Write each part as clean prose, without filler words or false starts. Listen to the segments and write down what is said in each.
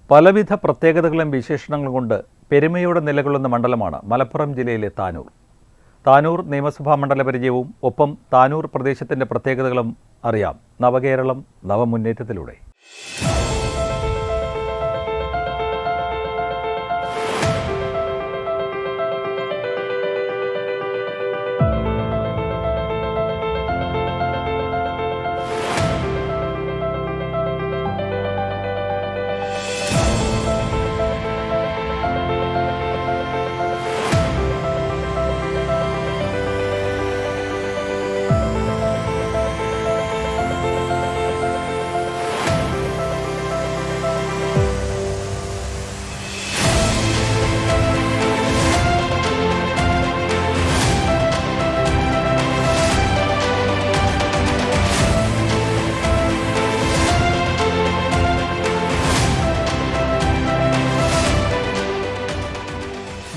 പലവിധ പ്രത്യേകതകളും വിശേഷണങ്ങളും കൊണ്ട് പെരുമയോടെ നിലകൊള്ളുന്ന മണ്ഡലമാണ് മലപ്പുറം ജില്ലയിലെ താനൂർ. താനൂർ നിയമസഭാ മണ്ഡല പരിചയവും ഒപ്പം താനൂർ പ്രദേശത്തിൻ്റെ പ്രത്യേകതകളും അറിയാം നവകേരളം നവമുന്നേറ്റത്തിലൂടെ.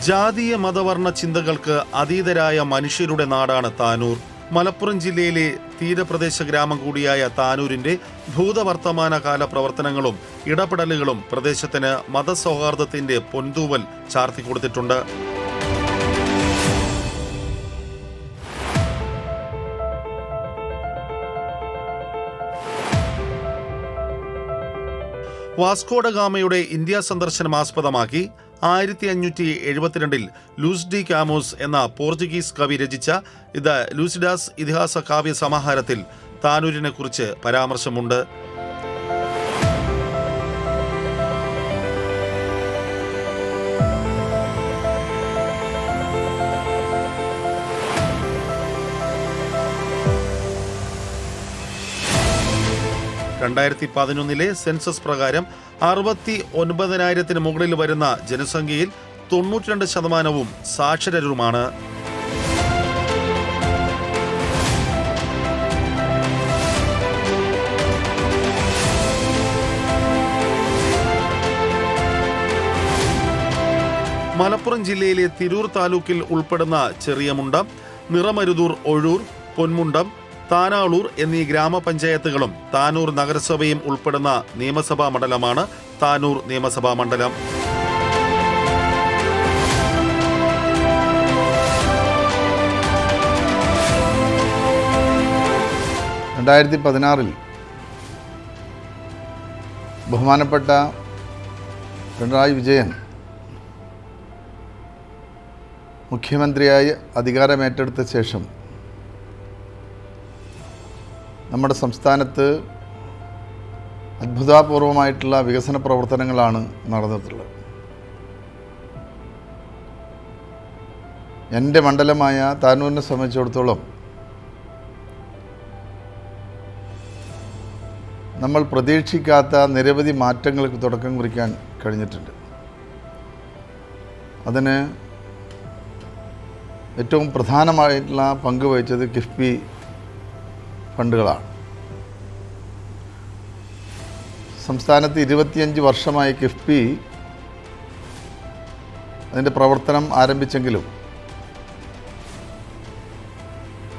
ജാതീയ മതവർണ്ണ ചിന്തകൾക്ക് അതീതരായ മനുഷ്യരുടെ നാടാണ് താനൂർ. മലപ്പുറം ജില്ലയിലെ തീരപ്രദേശ ഗ്രാമം കൂടിയായ താനൂരിന്റെ ഭൂതവർത്തമാനകാല പ്രവർത്തനങ്ങളും ഇടപെടലുകളും പ്രദേശത്തിന് മതസൗഹാർദ്ദത്തിന്റെ പൊൻതൂവൽ ചാർത്തിക്കൊടുത്തിട്ടുണ്ട്. വാസ്കോഡ ഗാമയുടെ ഇന്ത്യ സന്ദർശനം ആസ്പദമാക്കി 1572 ലൂസ് ഡി കാമോസ് എന്ന പോർച്ചുഗീസ് കവി രചിച്ച ദ ലൂസിഡാസ് ഇതിഹാസ കാവ്യ സമാഹാരത്തിൽ താനൂരിനെ കുറിച്ച് പരാമർശമുണ്ട്. (2011) സെൻസസ് പ്രകാരം 69,000-ന് മുകളിൽ വരുന്ന ജനസംഖ്യയിൽ 92% സാക്ഷരരുമാണ്. മലപ്പുറം ജില്ലയിലെ തിരൂർ താലൂക്കിൽ ഉൾപ്പെടുന്ന ചെറിയമുണ്ടം, നിറമരുതൂർ, ഒഴൂർ, പൊന്മുണ്ടം, താനാളൂർ എന്നീ ഗ്രാമപഞ്ചായത്തുകളും താനൂർ നഗരസഭയും ഉൾപ്പെടുന്ന നിയമസഭാ മണ്ഡലമാണ് താനൂർ നിയമസഭാ മണ്ഡലം. ബഹുമാനപ്പെട്ട പിണറായി വിജയൻ മുഖ്യമന്ത്രിയായി അധികാരമേറ്റെടുത്ത ശേഷം നമ്മുടെ സംസ്ഥാനത്ത് അത്ഭുതപൂർവമായിട്ടുള്ള വികസന പ്രവർത്തനങ്ങളാണ് നടന്നിട്ടുള്ളത്. എൻ്റെ മണ്ഡലമായ താനൂരിനെ സംബന്ധിച്ചിടത്തോളം നമ്മൾ പ്രതീക്ഷിക്കാത്ത നിരവധി മാറ്റങ്ങൾക്ക് തുടക്കം കുറിക്കാൻ കഴിഞ്ഞിട്ടുണ്ട്. അതിന് ഏറ്റവും പ്രധാനമായിട്ടുള്ള പങ്ക് വഹിച്ചത് കിഫ്ബി ഫണ്ടുകളാണ്. സംസ്ഥാനത്ത് 25 വർഷമായി കിഫ്ബി അതിൻ്റെ പ്രവർത്തനം ആരംഭിച്ചെങ്കിലും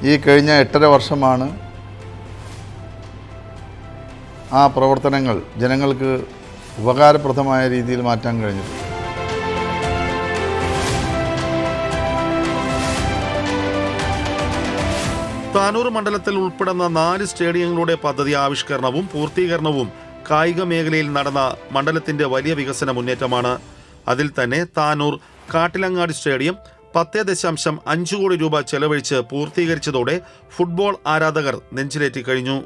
ഈ കഴിഞ്ഞ 8.5 വർഷമാണ് ആ പ്രവർത്തനങ്ങൾ ജനങ്ങൾക്ക് ഉപകാരപ്രദമായ രീതിയിൽ മാറ്റാൻ കഴിഞ്ഞത്. താനൂർ മണ്ഡലത്തിൽ ഉൾപ്പെടുന്ന 4 സ്റ്റേഡിയങ്ങളുടെ പദ്ധതി ആവിഷ്കരണവും പൂർത്തീകരണവും കായിക മേഖലയിൽ നടന്ന മണ്ഡലത്തിന്റെ വലിയ വികസന മുന്നേറ്റമാണ്. അതിൽ തന്നെ താനൂർ കാട്ടിലങ്ങാടി സ്റ്റേഡിയം 10.5 കോടി രൂപ ചെലവഴിച്ച് പൂർത്തീകരിച്ചതോടെ ഫുട്ബോൾ ആരാധകർ നെഞ്ചിലേറ്റി കഴിഞ്ഞു.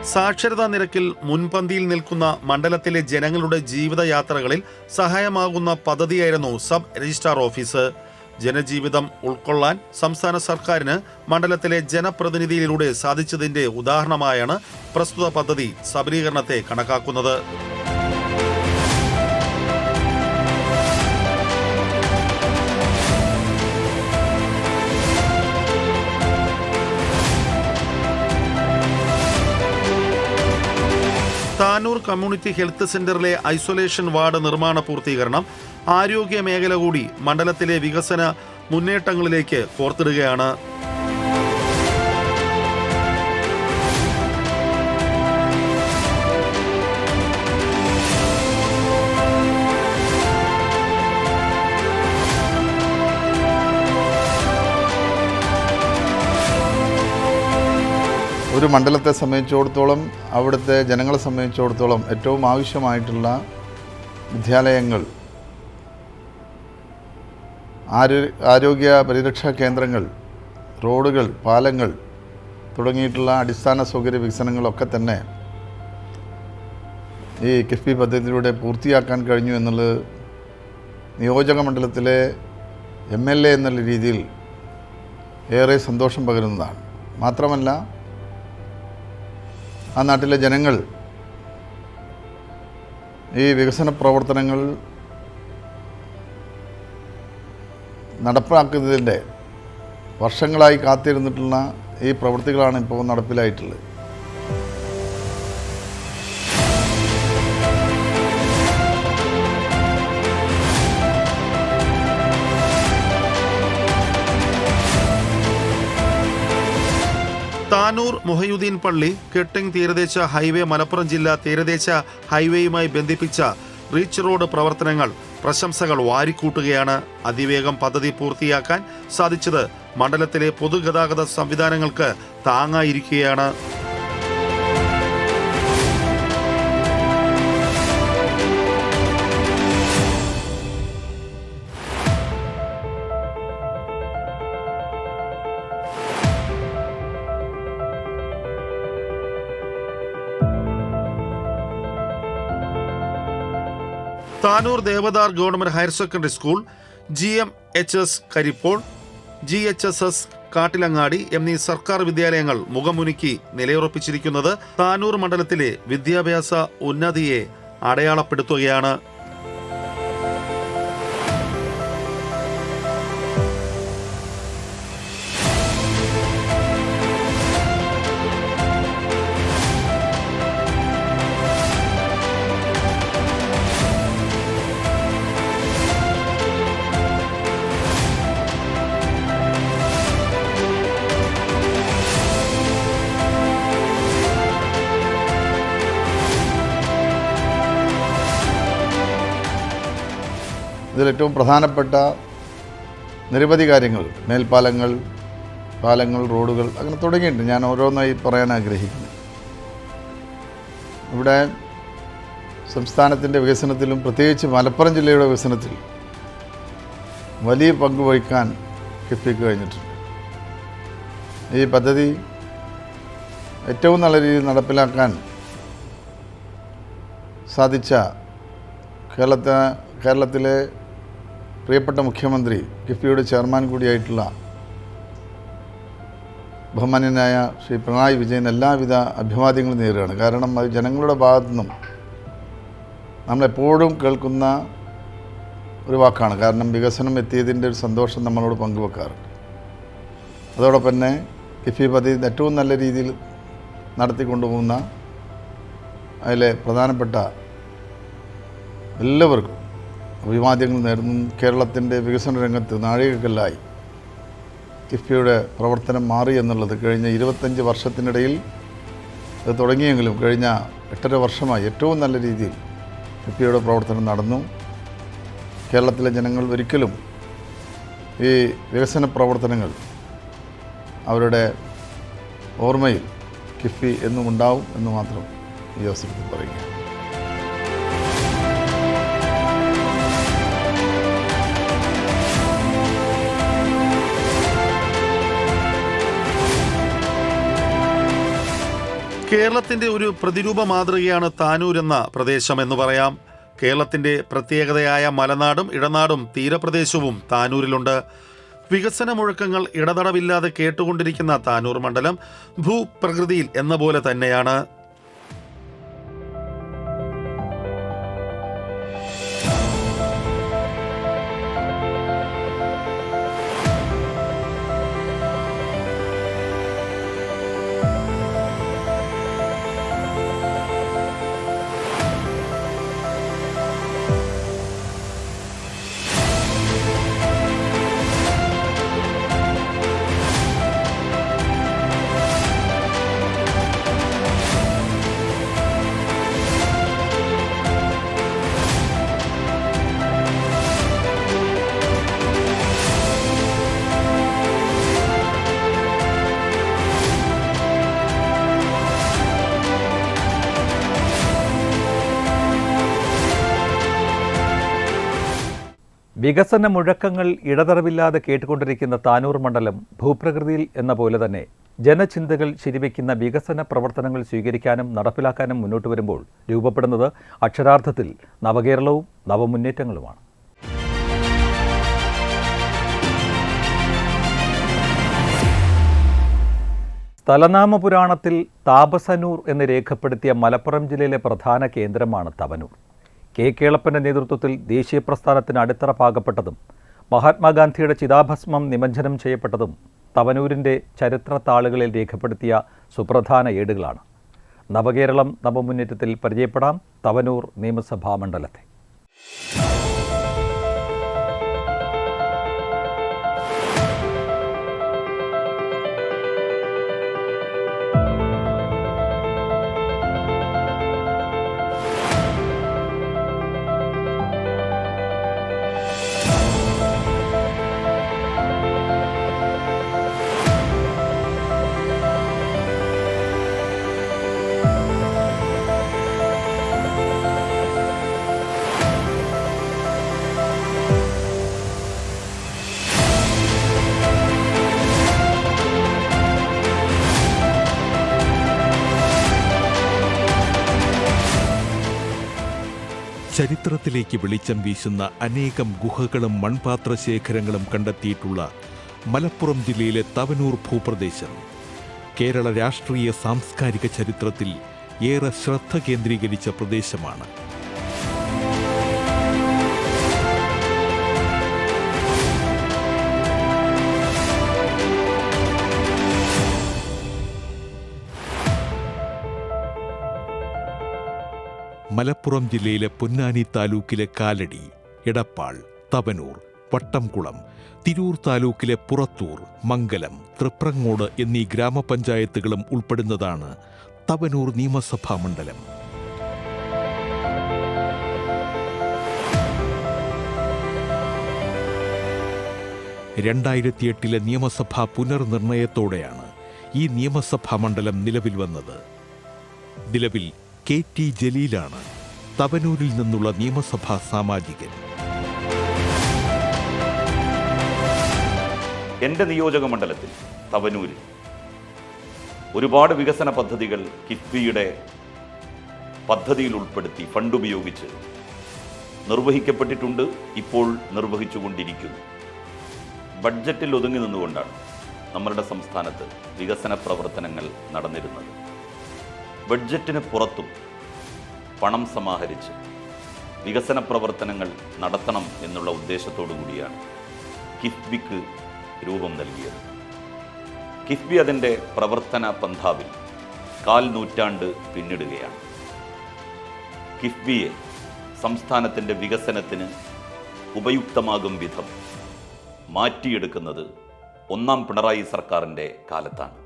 സാക്ഷരതാ നിരക്കിൽ മുൻപന്തിയിൽ നിൽക്കുന്ന മണ്ഡലത്തിലെ ജനങ്ങളുടെ ജീവിതയാത്രകളിൽ സഹായമാകുന്ന പദ്ധതിയായിരുന്നു സബ് രജിസ്ട്രാർ ഓഫീസ്. ജനജീവിതം ഉൾക്കൊള്ളാൻ സംസ്ഥാന സർക്കാരിന് മണ്ഡലത്തിലെ ജനപ്രതിനിധിയിലൂടെ സാധിച്ചതിന്റെ ഉദാഹരണമായാണ് പ്രസ്തുത പദ്ധതി സബലീകരണത്തെ കണക്കാക്കുന്നത്. താനൂർ കമ്മ്യൂണിറ്റി ഹെൽത്ത് സെന്ററിലെ ഐസൊലേഷൻ വാർഡ് നിർമ്മാണ പൂർത്തീകരണം ആരോഗ്യ മേഖല കൂടി മണ്ഡലത്തിലെ വികസന മുന്നേറ്റങ്ങളിലേക്ക് കോർത്തിടുകയാണ്. ഒരു മണ്ഡലത്തെ സംബന്ധിച്ചിടത്തോളം, അവിടുത്തെ ജനങ്ങളെ സംബന്ധിച്ചിടത്തോളം ഏറ്റവും ആവശ്യമായിട്ടുള്ള വിദ്യാലയങ്ങൾ, ആരോഗ്യ പരിരക്ഷാ കേന്ദ്രങ്ങൾ, റോഡുകൾ, പാലങ്ങൾ തുടങ്ങിയിട്ടുള്ള അടിസ്ഥാന സൗകര്യ വികസനങ്ങളൊക്കെ തന്നെ ഈ കിഫ്ബി പദ്ധതിയിലൂടെ പൂർത്തിയാക്കാൻ കഴിഞ്ഞു എന്നുള്ളത് നിയോജക മണ്ഡലത്തിലെ MLA എന്നുള്ള രീതിയിൽ ഏറെ സന്തോഷം പകരുന്നതാണ്. മാത്രമല്ല, ആ നാട്ടിലെ ജനങ്ങൾ ഈ വികസന പ്രവർത്തനങ്ങൾ നടപ്പാക്കുന്നതിൻ്റെ വർഷങ്ങളായി കാത്തിരുന്നിട്ടുള്ള ഈ പ്രവൃത്തികളാണ് ഇപ്പോൾ നടപ്പിലായിട്ടുള്ളത്. താനൂർ മൊഹയുദ്ദീൻ പള്ളി കെട്ടിങ് തീരദേശ ഹൈവേ മലപ്പുറം ജില്ലാ തീരദേശ ഹൈവേയുമായി ബന്ധിപ്പിച്ച റീച്ച് റോഡ് പ്രവർത്തനങ്ങൾ പ്രശംസകൾ വാരിക്കൂട്ടുകയാണ്. അതിവേഗം പദ്ധതി പൂർത്തിയാക്കാൻ സാധിച്ചത് മണ്ഡലത്തിലെ പൊതുഗതാഗത സംവിധാനങ്ങൾക്ക് താങ്ങായിരിക്കുകയാണ്. Tanur Devadhar government higher secondary school, GMHS Karippol, GHSS Kattilangadi എന്നീ സർക്കാർ വിദ്യാലയങ്ങൾ മുഖമുനുക്കി നിലയുറപ്പിച്ചിരിക്കുന്നത് താനൂർ മണ്ഡലത്തിലെ വിദ്യാഭ്യാസ ഉന്നതിയെ അടയാളപ്പെടുത്തുകയാണ്. ഇതിലേറ്റവും പ്രധാനപ്പെട്ട നിരവധി കാര്യങ്ങൾ, മേൽപ്പാലങ്ങൾ, പാലങ്ങൾ, റോഡുകൾ, അങ്ങനെ തുടങ്ങിയിട്ടുണ്ട്. ഞാൻ ഓരോന്നായി പറയാൻ ആഗ്രഹിക്കുന്നു. ഇവിടെ സംസ്ഥാനത്തിൻ്റെ വികസനത്തിലും പ്രത്യേകിച്ച് മലപ്പുറം ജില്ലയുടെ വികസനത്തിൽ വലിയ പങ്ക് വഹിക്കാൻ കിഫ്ബിക്ക് കഴിഞ്ഞിട്ടുണ്ട്. ഈ പദ്ധതി ഏറ്റവും നല്ല രീതിയിൽ നടപ്പിലാക്കാൻ സാധിച്ച കേരളത്തിലെ പ്രിയപ്പെട്ട മുഖ്യമന്ത്രി, കിഫ്ബിയുടെ ചെയർമാൻ കൂടിയായിട്ടുള്ള ബഹുമാന്യനായ ശ്രീ പിണറായി വിജയൻ എല്ലാവിധ അഭിവാദ്യങ്ങളും നേരുകയാണ്. കാരണം അത് ജനങ്ങളുടെ ഭാഗത്തു നിന്നും നമ്മളെപ്പോഴും കേൾക്കുന്ന ഒരു വാക്കാണ്. കാരണം വികസനം എത്തിയതിൻ്റെ ഒരു സന്തോഷം നമ്മളോട് പങ്കുവെക്കാറുണ്ട്. അതോടൊപ്പം തന്നെ കിഫ്ബി പദ്ധതി ഏറ്റവും നല്ല രീതിയിൽ നടത്തിക്കൊണ്ടുപോകുന്ന അതിലെ പ്രധാനപ്പെട്ട എല്ലാവർക്കും അഭിവാദ്യങ്ങൾ നേരുന്നു. കേരളത്തിൻ്റെ വികസന രംഗത്ത് നാഴികക്കല്ലായി കിഫ്ബിയുടെ പ്രവർത്തനം മാറി എന്നുള്ളത് കഴിഞ്ഞ 25 വർഷത്തിനിടയിൽ അത് തുടങ്ങിയെങ്കിലും കഴിഞ്ഞ 8.5 വർഷമായി ഏറ്റവും നല്ല രീതിയിൽ കിഫ്ബിയുടെ പ്രവർത്തനം നടന്നു. കേരളത്തിലെ ജനങ്ങൾ ഒരിക്കലും ഈ വികസന പ്രവർത്തനങ്ങൾ അവരുടെ ഓർമ്മയിൽ കിഫ്ബി എന്നും ഉണ്ടാവും എന്ന് മാത്രം ഈ അവസരത്തിൽ പറയുക. കേരളത്തിന്റെ ഒരു പ്രതിരൂപ മാതൃകയാണ് താനൂർ എന്ന പ്രദേശം എന്ന് പറയാം. കേരളത്തിന്റെ പ്രത്യേകതയായ മലനാടും ഇടനാടും തീരപ്രദേശവും താനൂരിലുണ്ട്. വികസന മുഴക്കങ്ങൾ ഇടതടവില്ലാതെ കേട്ടുകൊണ്ടിരിക്കുന്ന താനൂർ മണ്ഡലം ഭൂപ്രകൃതിയിൽ എന്ന പോലെ തന്നെയാണ്. വികസന മുഴക്കങ്ങൾ ഇടതടവില്ലാതെ കേട്ടുകൊണ്ടിരിക്കുന്ന താനൂർ മണ്ഡലം ഭൂപ്രകൃതിയിൽ എന്ന പോലെ തന്നെ ജനചിന്തകൾ ശരിവയ്ക്കുന്ന വികസന പ്രവർത്തനങ്ങൾ സ്വീകരിക്കാനും നടപ്പിലാക്കാനും മുന്നോട്ട് വരുമ്പോൾ രൂപപ്പെടുന്നത് അക്ഷരാർത്ഥത്തിൽ നവകേരളവും നവമുന്നേറ്റങ്ങളുമാണ്. സ്ഥലനാമ പുരാണത്തിൽ താപസനൂർ എന്ന് രേഖപ്പെടുത്തിയ മലപ്പുറം ജില്ലയിലെ പ്രധാന കേന്ദ്രമാണ് തവനൂർ. കെ കേളപ്പൻ്റെ നേതൃത്വത്തിൽ ദേശീയ പ്രസ്ഥാനത്തിന് അടിത്തറ പാകപ്പെട്ടതും മഹാത്മാഗാന്ധിയുടെ ചിതാഭസ്മം നിമജ്ജനം ചെയ്യപ്പെട്ടതും തവനൂരിൻ്റെ ചരിത്ര താളുകളിൽ രേഖപ്പെടുത്തിയ സുപ്രധാന ഏടുകളാണ്. നവകേരളം നവമുന്നേറ്റത്തിൽ പരിചയപ്പെടാം തവനൂർ നിയമസഭാ മണ്ഡലത്തെ. ചരിത്രത്തിലേക്ക് വെളിച്ചം വീശുന്ന അനേകം ഗുഹകളും മൺപാത്രശേഖരങ്ങളും കണ്ടെത്തിയിട്ടുള്ള മലപ്പുറം ജില്ലയിലെ തവനൂർ ഭൂപ്രദേശം കേരള രാഷ്ട്രീയ സാംസ്കാരിക ചരിത്രത്തിൽ ഏറെ ശ്രദ്ധ കേന്ദ്രീകരിച്ച പ്രദേശമാണ്. മലപ്പുറം ജില്ലയിലെ പൊന്നാനി താലൂക്കിലെ കാലടി, എടപ്പാൾ, തവനൂർ, വട്ടംകുളം, തിരൂർ താലൂക്കിലെ പുറത്തൂർ, മംഗലം, തൃപ്രങ്ങോട് എന്നീ ഗ്രാമപഞ്ചായത്തുകളും ഉൾപ്പെടുന്നതാണ് തവനൂർ നിയമസഭാ മണ്ഡലം. ിലെ നിയമസഭാ പുനർനിർണയത്തോടെയാണ് ഈ നിയമസഭാ മണ്ഡലം നിലവിൽ വന്നത്. നിലവിൽ KT ജലീലാണ് തവനൂരിൽ നിന്നുള്ള നിയമസഭാ സാമാജികൻ. എൻ്റെ നിയോജക മണ്ഡലത്തിൽ തവനൂരിൽ ഒരുപാട് വികസന പദ്ധതികൾ കിഫ്ബിയുടെ പദ്ധതിയിൽ ഉൾപ്പെടുത്തി ഫണ്ട് ഉപയോഗിച്ച് നിർവഹിക്കപ്പെട്ടിട്ടുണ്ട്, ഇപ്പോൾ നിർവഹിച്ചുകൊണ്ടിരിക്കുന്നു. ബഡ്ജറ്റിൽ ഒതുങ്ങി നിന്നുകൊണ്ടാണ് നമ്മളുടെ സംസ്ഥാനത്ത് വികസന പ്രവർത്തനങ്ങൾ നടന്നിരുന്നത്. ബഡ്ജറ്റിന് പുറത്തും പണം സമാഹരിച്ച് വികസന പ്രവർത്തനങ്ങൾ നടത്തണം എന്നുള്ള ഉദ്ദേശത്തോടു കൂടിയാണ് കിഫ്ബിക്ക് രൂപം നൽകിയത്. കിഫ്ബി അതിൻ്റെ പ്രവർത്തന പന്ഥാവിൽ 1/4 നൂറ്റാണ്ട് പിന്നിടുകയാണ്. കിഫ്ബിയെ സംസ്ഥാനത്തിൻ്റെ വികസനത്തിന് ഉപയുക്തമാകും വിധം മാറ്റിയെടുക്കുന്നത് 1ാം പിണറായി സർക്കാരിൻ്റെ കാലത്താണ്.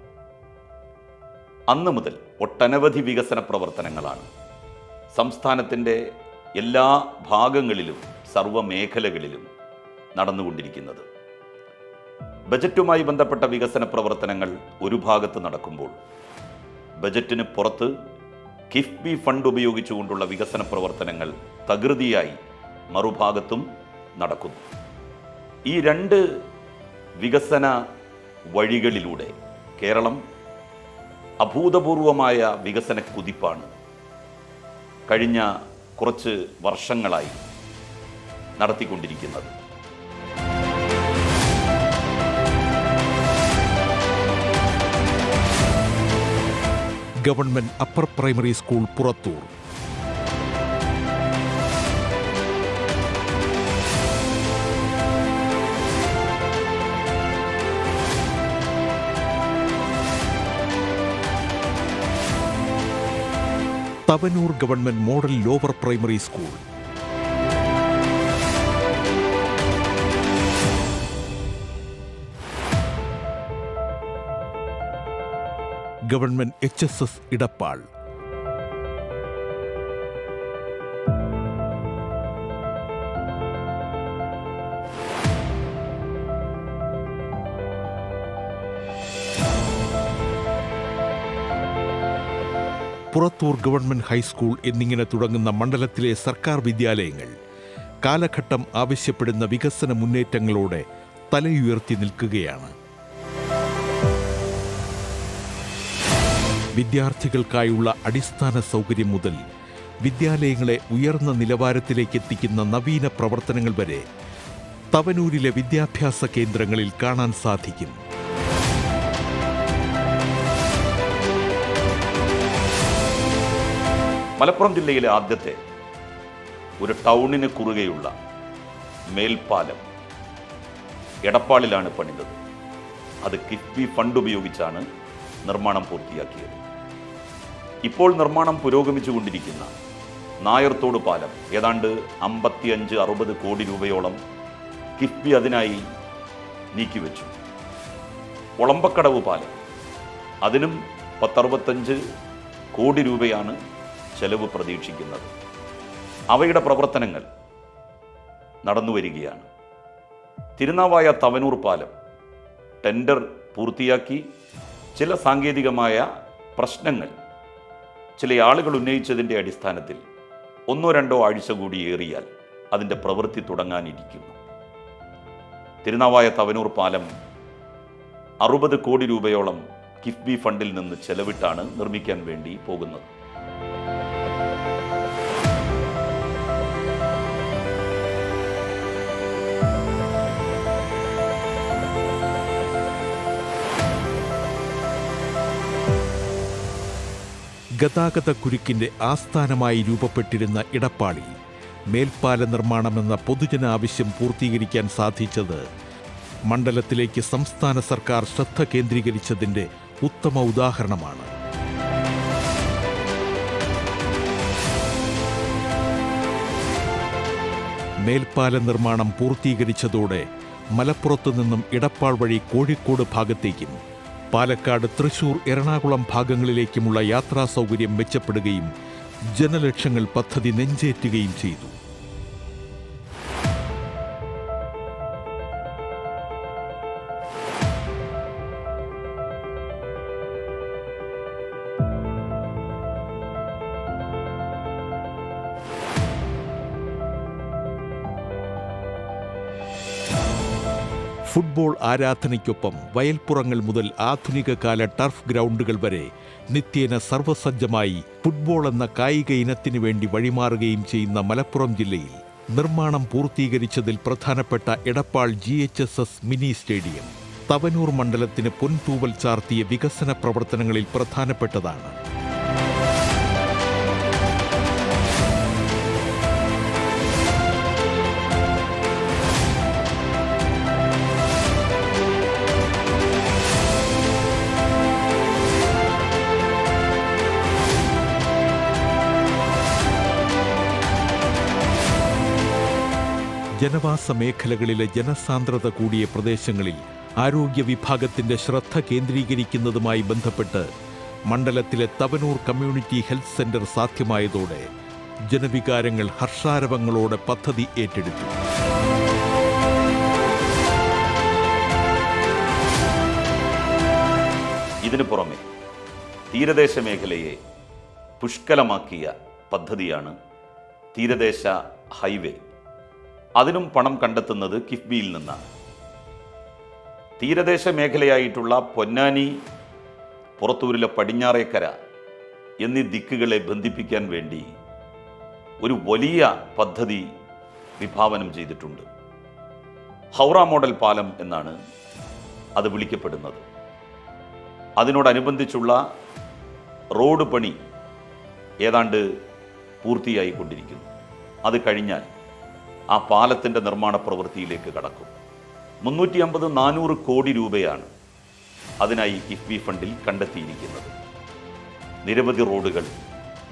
അന്ന് മുതൽ ഒട്ടനവധി വികസന പ്രവർത്തനങ്ങളാണ് സംസ്ഥാനത്തിൻ്റെ എല്ലാ ഭാഗങ്ങളിലും സർവ്വമേഖലകളിലും നടന്നുകൊണ്ടിരിക്കുന്നത്. ബജറ്റുമായി ബന്ധപ്പെട്ട വികസന പ്രവർത്തനങ്ങൾ ഒരു ഭാഗത്ത് നടക്കുമ്പോൾ ബജറ്റിന് പുറത്ത് കിഫ്ബി ഫണ്ട് ഉപയോഗിച്ചുകൊണ്ടുള്ള വികസന പ്രവർത്തനങ്ങൾ തകൃതിയായി മറുഭാഗത്തും നടക്കുന്നു. ഈ 2 വികസന വഴികളിലൂടെ കേരളം അഭൂതപൂർവമായ വികസന കുതിപ്പാണ് കഴിഞ്ഞ കുറച്ച് വർഷങ്ങളായി നടത്തിക്കൊണ്ടിരിക്കുന്നത്. Government upper primary school Purathur, Thavanur government model lower primary school, government HSS Edappal, Purathur government high school എന്നിങ്ങനെ തുടങ്ങുന്ന മണ്ഡലത്തിലെ സർക്കാർ വിദ്യാലയങ്ങൾ കാലഘട്ടം ആവശ്യപ്പെടുന്ന വികസന മുന്നേറ്റങ്ങളോടെ തലയുയർത്തി നിൽക്കുകയാണ്. വിദ്യാർത്ഥികൾക്കായുള്ള അടിസ്ഥാന സൗകര്യം മുതൽ വിദ്യാലയങ്ങളെ ഉയർന്ന നിലവാരത്തിലേക്ക് എത്തിക്കുന്ന നവീന പ്രവർത്തനങ്ങൾ വരെ തവനൂരിലെ വിദ്യാഭ്യാസ കേന്ദ്രങ്ങളിൽ കാണാൻ സാധിക്കും. മലപ്പുറം ജില്ലയിലെ ആദ്യത്തെ ഒരു ടൗണിന് കുറുകെയുള്ള മേൽപ്പാലം എടപ്പാളിലാണ് പണിതത്. അത് കിഫ്ബി ഫണ്ട് ഉപയോഗിച്ചാണ് നിർമ്മാണം പൂർത്തിയാക്കിയത്. ഇപ്പോൾ നിർമ്മാണം പുരോഗമിച്ചുകൊണ്ടിരിക്കുന്ന നായർത്തോട് പാലം ഏതാണ്ട് 55-60 കോടി രൂപയോളം കിഫ്ബി അതിനായി നീക്കിവെച്ചു. ഒളമ്പക്കടവ് പാലം അതിനും 10-65 കോടി രൂപയാണ് ചെലവ് പ്രതീക്ഷിക്കുന്നത്. അവയുടെ പ്രവർത്തനങ്ങൾ നടന്നുവരികയാണ്. തിരുനാവായ തവനൂർ പാലം ടെൻഡർ പൂർത്തിയാക്കി. ചില സാങ്കേതികമായ പ്രശ്നങ്ങൾ ചില ആളുകൾ ഉന്നയിച്ചതിൻ്റെ അടിസ്ഥാനത്തിൽ 1-2 ആഴ്ച കൂടി ഏറിയാൽ അതിൻ്റെ പ്രവൃത്തി തുടങ്ങാനിരിക്കുന്നു. തിരുനാവായ തവനൂർ പാലം 60 കോടി രൂപയോളം കിഫ്ബി ഫണ്ടിൽ നിന്ന് ചെലവിട്ടാണ് നിർമ്മിക്കാൻ വേണ്ടി പോകുന്നത്. ഗതാഗത കുരുക്കിന്റെ ആസ്ഥാനമായി രൂപപ്പെട്ടിരുന്ന ഇടപ്പാളിൽ മേൽപ്പാല നിർമ്മാണമെന്ന പൊതുജന ആവശ്യം പൂർത്തീകരിക്കാൻ സാധിച്ചത് മണ്ഡലത്തിലേക്ക് സംസ്ഥാന സർക്കാർ ശ്രദ്ധ കേന്ദ്രീകരിച്ചതിന്റെ ഉത്തമ ഉദാഹരണമാണ്. മേൽപ്പാല നിർമ്മാണം പൂർത്തീകരിച്ചതോടെ മലപ്പുറത്തു നിന്നും ഇടപ്പാൾ വഴി കോഴിക്കോട് ഭാഗത്തേക്കും പാലക്കാട്, തൃശൂർ, എറണാകുളം ഭാഗങ്ങളിലേക്കുമുള്ള യാത്രാ സൗകര്യം മെച്ചപ്പെടുകയും ജനലക്ഷങ്ങൾ പദ്ധതി നെഞ്ചേറ്റുകയും ചെയ്തു. ഫുട്ബോൾ ആരാധനയ്ക്കൊപ്പം വയൽപ്പുറങ്ങൾ മുതൽ ആധുനിക കാല ടർഫ് ഗ്രൗണ്ടുകൾ വരെ നിത്യേന സർവസജ്ജമായി ഫുട്ബോൾ എന്ന കായിക ഇനത്തിനു വേണ്ടി വഴിമാറുകയും ചെയ്യുന്ന മലപ്പുറം ജില്ലയിൽ നിർമ്മാണം പൂർത്തീകരിച്ചതിൽ പ്രധാനപ്പെട്ട Edappal GHSS mini stadium Thavanur മണ്ഡലത്തിന് പൊൻതൂവൽ ചാർത്തിയ വികസന പ്രവർത്തനങ്ങളിൽ പ്രധാനപ്പെട്ടതാണ്. ജനവാസ മേഖലകളിലെ ജനസാന്ദ്രത കൂടിയ പ്രദേശങ്ങളിൽ ആരോഗ്യ വിഭാഗത്തിന്റെ ശ്രദ്ധ കേന്ദ്രീകരിക്കുന്നതുമായി ബന്ധപ്പെട്ട് മണ്ഡലത്തിലെ തവനൂർ കമ്മ്യൂണിറ്റി ഹെൽത്ത് സെന്റർ സാധ്യമായതോടെ ജനവികാരങ്ങൾ ഹർഷാരവങ്ങളോടെ പദ്ധതി ഏറ്റെടുത്തു. ഇതിനു പുറമെ തീരദേശ മേഖലയെ പുഷ്കലമാക്കിയ പദ്ധതിയാണ് തീരദേശ ഹൈവേ. അതിനും പണം കണ്ടെത്തുന്നത് കിഫ്ബിയിൽ നിന്നാണ്. തീരദേശ മേഖലയായിട്ടുള്ള പൊന്നാനി, പുറത്തൂരിലെ പടിഞ്ഞാറേക്കര എന്നീ ദിക്കുകളെ ബന്ധിപ്പിക്കാൻ വേണ്ടി ഒരു വലിയ പദ്ധതി വിഭാവനം ചെയ്തിട്ടുണ്ട്. ഹൗറ മോഡൽ പാലം എന്നാണ് അത് വിളിക്കപ്പെടുന്നത്. അതിനോടനുബന്ധിച്ചുള്ള റോഡ് പണി ഏതാണ്ട് പൂർത്തിയായിക്കൊണ്ടിരിക്കുന്നു. അത് കഴിഞ്ഞാൽ ആ പാലത്തിൻ്റെ നിർമ്മാണ പ്രവൃത്തിയിലേക്ക് കടക്കും. 350-400 കോടി രൂപയാണ് അതിനായി കിഫ്ബി ഫണ്ടിൽ കണ്ടെത്തിയിരിക്കുന്നത്. നിരവധി റോഡുകൾ,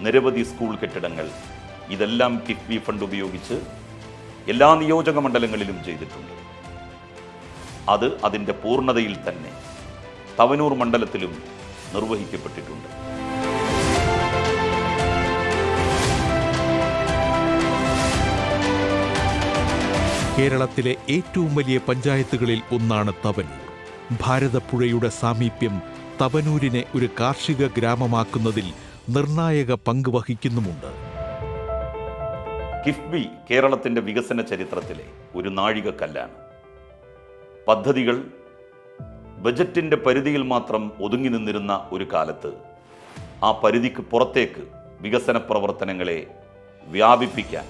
നിരവധി സ്കൂൾ കെട്ടിടങ്ങൾ, ഇതെല്ലാം കിഫ്ബി ഫണ്ട് ഉപയോഗിച്ച് എല്ലാ നിയോജക മണ്ഡലങ്ങളിലും ചെയ്തിട്ടുണ്ട്. അത് അതിൻ്റെ പൂർണ്ണതയിൽ തന്നെ തവനൂർ മണ്ഡലത്തിലും നിർവഹിക്കപ്പെട്ടിട്ടുണ്ട്. കേരളത്തിലെ ഏറ്റവും വലിയ പഞ്ചായത്തുകളിൽ ഒന്നാണ് തവനൂർ. ഭാരതപ്പുഴയുടെ സാമീപ്യം തവനൂരിനെ ഒരു കാർഷിക ഗ്രാമമാക്കുന്നതിൽ നിർണായക പങ്ക് വഹിക്കുന്നുമുണ്ട്. കിഫ്ബി കേരളത്തിൻ്റെ വികസന ചരിത്രത്തിലെ ഒരു നാഴികക്കല്ലാണ്. പദ്ധതികൾ ബജറ്റിൻ്റെ പരിധിയിൽ മാത്രം ഒതുങ്ങി നിന്നിരുന്ന ഒരു കാലത്ത് ആ പരിധിക്ക് പുറത്തേക്ക് വികസന പ്രവർത്തനങ്ങളെ വ്യാപിപ്പിക്കാൻ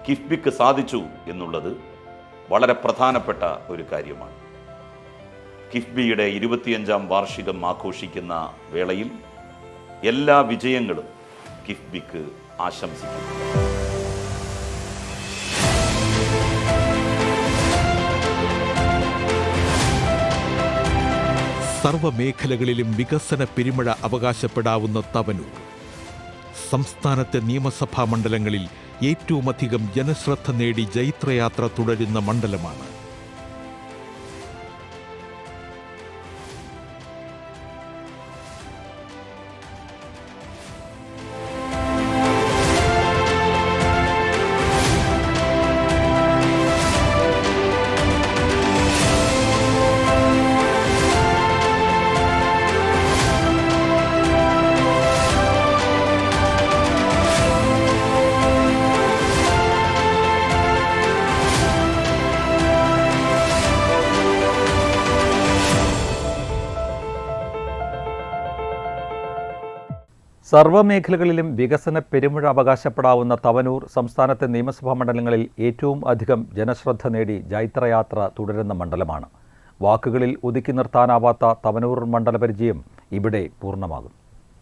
കിഫ്ബിക്ക് സാധിച്ചു എന്നുള്ളത് വളരെ പ്രധാനപ്പെട്ട ഒരു കാര്യമാണ്. കിഫ്ബിയുടെ 25ാം വാർഷികം ആഘോഷിക്കുന്ന വേളയിൽ എല്ലാ വിജയങ്ങളും കിഫ്ബിക്ക് ആശംസിക്കുന്നു. സർവ്വമേഖലകളിലും വികസന പെരുമഴ അവകാശപ്പെടാവുന്ന തവനൂർ സംസ്ഥാനത്തെ നിയമസഭാ മണ്ഡലങ്ങളിൽ ഏറ്റവുമധികം ജനശ്രദ്ധ നേടി ജൈത്രയാത്ര തുടരുന്ന മണ്ഡലമാണ്. സർവ്വമേഖലകളിലും വികസന പെരുമഴ അവകാശപ്പെടാവുന്ന തവനൂർ സംസ്ഥാനത്തെ നിയമസഭാ മണ്ഡലങ്ങളിൽ ഏറ്റവും അധികം ജനശ്രദ്ധ നേടി ജൈത്രയാത്ര തുടരുന്ന മണ്ഡലമാണ്. വാക്കുകളിൽ ഒതുക്കി നിർത്താനാവാത്ത തവനൂർ മണ്ഡലപരിചയം ഇവിടെ പൂർണ്ണമാകും.